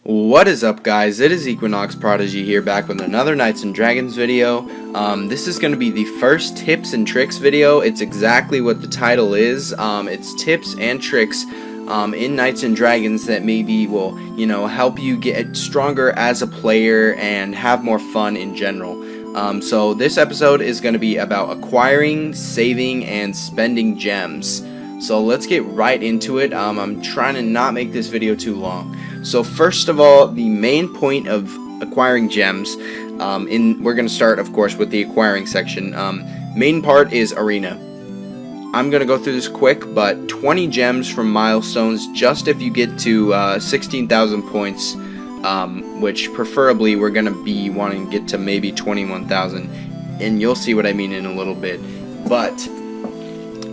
What is up, guys? It is Equinox Prodigy here, back with another Knights and Dragons video. This is going to be the first tips and tricks video. It's exactly what the title is. It's tips and tricks in Knights and Dragons that maybe will, help you get stronger as a player and have more fun in general. So this episode is going to be about acquiring, saving, and spending gems. So let's get right into it. I'm trying to not make this video too long. So first of all, the main point of acquiring gems, we're going to start, of course, with the acquiring section. Main part is arena. I'm going to go through this quick, but 20 gems from milestones just if you get to 16,000 points, which preferably we're going to be wanting to get to maybe 21,000, and you'll see what I mean in a little bit. But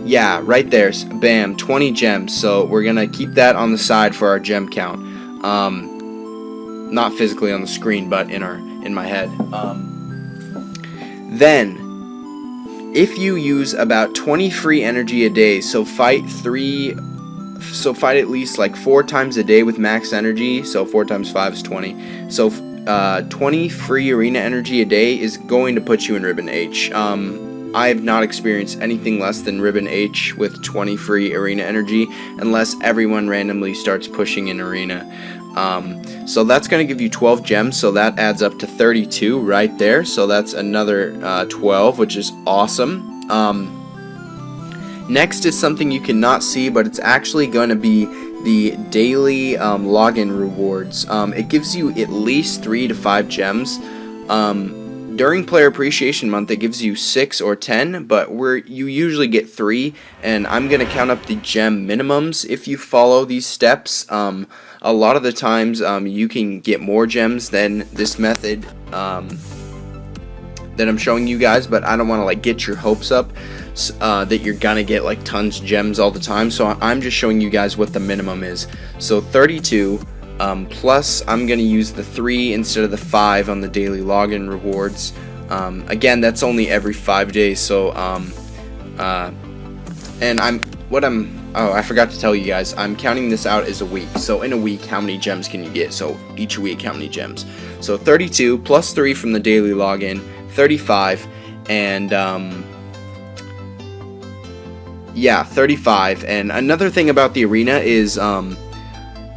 yeah, right there, bam, 20 gems. So we're going to keep that on the side for our gem count. Not physically on the screen, but in my head. Then, if you use about 20 free energy a day, so fight at least like 4 times a day with max energy. So 4 times 5 is 20. So 20 free arena energy a day is going to put you in Ribbon H. I have not experienced anything less than Ribbon H with 20 free arena energy unless everyone randomly starts pushing in arena. So that's going to give you 12 gems, so that adds up to 32 right there. So that's another 12, which is awesome. Next is something you cannot see, but it's actually going to be the daily login rewards. It gives you at least 3 to 5 gems. During Player Appreciation Month, it gives you 6 or 10, but you usually get 3, and I'm going to count up the gem minimums if you follow these steps. A lot of the times, you can get more gems than this method that I'm showing you guys, but I don't want to get your hopes up that you're going to get tons of gems all the time, so I'm just showing you guys what the minimum is. So 32. Plus I'm going to use the 3 instead of the 5 on the daily login rewards. Again, that's only every 5 days, so I forgot to tell you guys, I'm counting this out as a week. So in a week, how many gems can you get? So each week, how many gems? So 32 plus 3 from the daily login, 35, and yeah, 35. And another thing about the arena is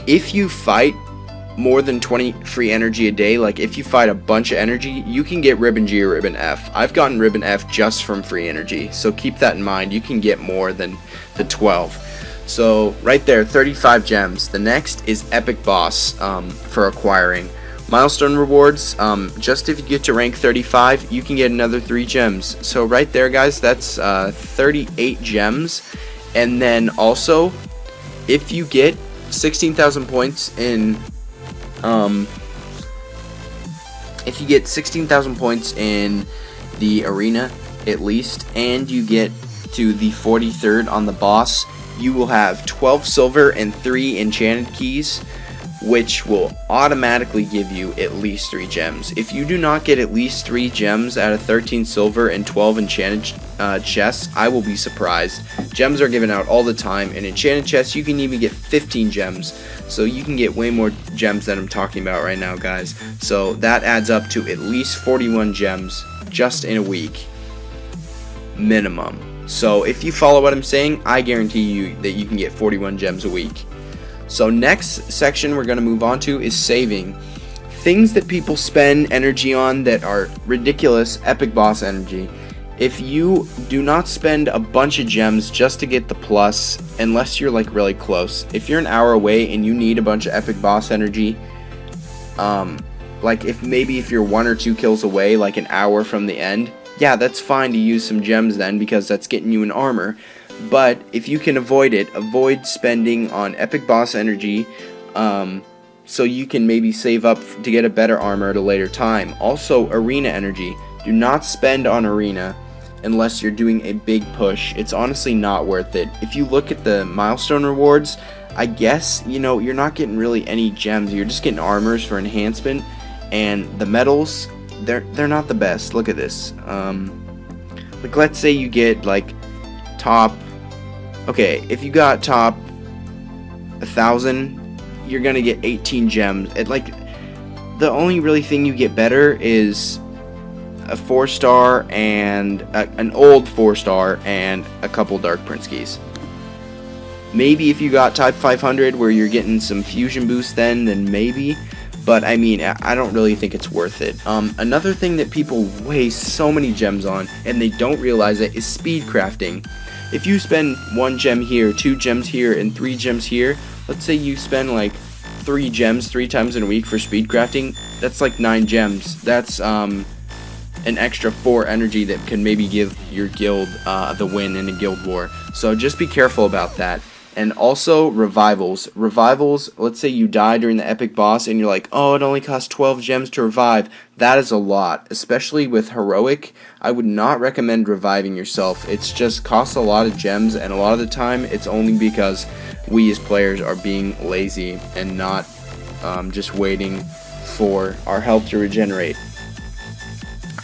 if you fight more than 20 free energy a day, like if you fight a bunch of energy, you can get Ribbon G or Ribbon F. I've gotten Ribbon F just from free energy, so keep that in mind. You can get more than the 12. So right there, 35 gems. The next is Epic Boss for acquiring. Milestone rewards, just if you get to rank 35, you can get another 3 gems. So right there, guys, that's 38 gems. And then also, if you get 16,000 points in if you get 16,000 points in the arena at least, and you get to the 43rd on the boss, you will have 12 silver and 3 enchanted keys, which will automatically give you at least 3 gems. If you do not get at least 3 gems out of 13 silver and 12 enchanted chests, I will be surprised. Gems are given out all the time. In enchanted chests, you can even get 15 gems. So you can get way more gems than I'm talking about right now, guys. So that adds up to at least 41 gems just in a week. Minimum. So if you follow what I'm saying, I guarantee you that you can get 41 gems a week. So next section we're going to move on to is saving. Things that people spend energy on that are ridiculous epic boss energy. If you do not spend a bunch of gems just to get the plus, unless you're really close, if you're an hour away and you need a bunch of epic boss energy, if you're 1 or 2 kills away, like an hour from the end, yeah, that's fine to use some gems then, because that's getting you an armor. But if you can avoid it, avoid spending on epic boss energy, so you can maybe save up to get a better armor at a later time. Also, arena energy. Do not spend on arena unless you're doing a big push. It's honestly not worth it. If you look at the milestone rewards, I guess, you're not getting really any gems. You're just getting armors for enhancement, and the medals, they're not the best. Look at this. Let's say you get top. Okay, if you got top 1,000 you're gonna get 18 gems. The only really thing you get better is a 4-star and an old 4-star and a couple Dark Prince keys. Maybe if you got Type 500 where you're getting some fusion boost, then maybe. But I mean, I don't really think it's worth it. Another thing that people waste so many gems on, and they don't realize it, is speed crafting. If you spend 1 gem here, 2 gems here, and 3 gems here, let's say you spend like 3 gems 3 times in a week for speed crafting, that's like 9 gems. That's an extra 4 energy that can maybe give your guild the win in a guild war. So just be careful about that. And also revivals. Revivals, let's say you die during the epic boss and you're like, oh, it only costs 12 gems to revive. That is a lot. Especially with heroic, I would not recommend reviving yourself. It's just costs a lot of gems, and a lot of the time it's only because we as players are being lazy and not just waiting for our health to regenerate.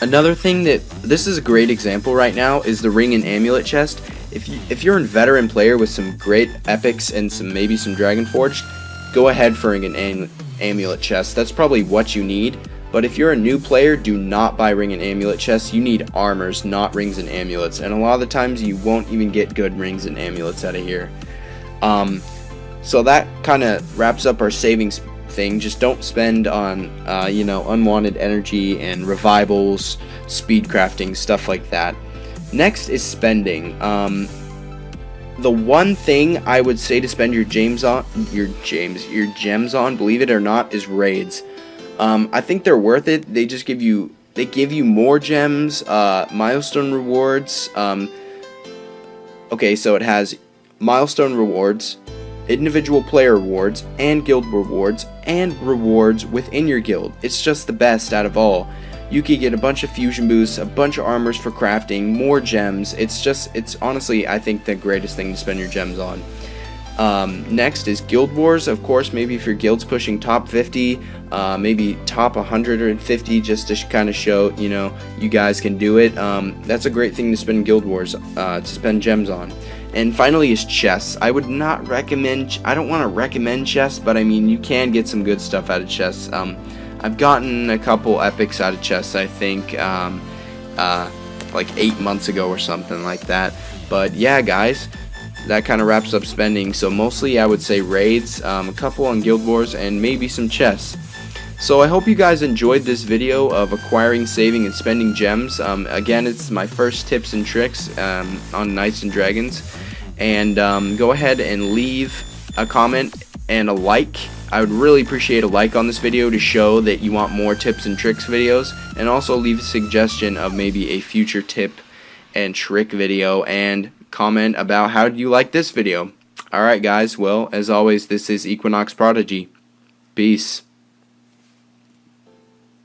Another thing this is a great example right now is the ring and amulet chest. If you're a veteran player with some great epics and maybe some Dragon Forged, go ahead for ring and amulet chest. That's probably what you need. But if you're a new player, do not buy ring and amulet chests. You need armors, not rings and amulets. And a lot of the times you won't even get good rings and amulets out of here. So that kind of wraps up our savings thing. Just don't spend on unwanted energy and revivals, speed crafting, stuff like that. Next is spending. The one thing I would say to spend your gems on, believe it or not, is raids. I think they're worth it. They give you more gems, milestone rewards. Okay, so it has milestone rewards, individual player rewards, and guild rewards, and rewards within your guild. It's just the best out of all. You can get a bunch of fusion boosts, a bunch of armors for crafting, more gems. It's honestly, I think, the greatest thing to spend your gems on. Next is Guild Wars. Of course, maybe if your guild's pushing top 50, maybe top 150, just to kind of show, you guys can do it. That's a great thing to spend Guild Wars, to spend gems on. And finally is chests. I don't want to recommend chests, but I mean, you can get some good stuff out of chests. I've gotten a couple epics out of chests, I think, like 8 months ago or something like that. But yeah, guys, that kind of wraps up spending. So mostly I would say raids, a couple on Guild Wars, and maybe some chests. So I hope you guys enjoyed this video of acquiring, saving, and spending gems. Again, it's my first tips and tricks on Knights and Dragons. And go ahead and leave a comment and a like. I would really appreciate a like on this video to show that you want more tips and tricks videos, and also leave a suggestion of maybe a future tip and trick video, and comment about how do you like this video. Alright guys, well, as always, this is Equinox Prodigy. Peace.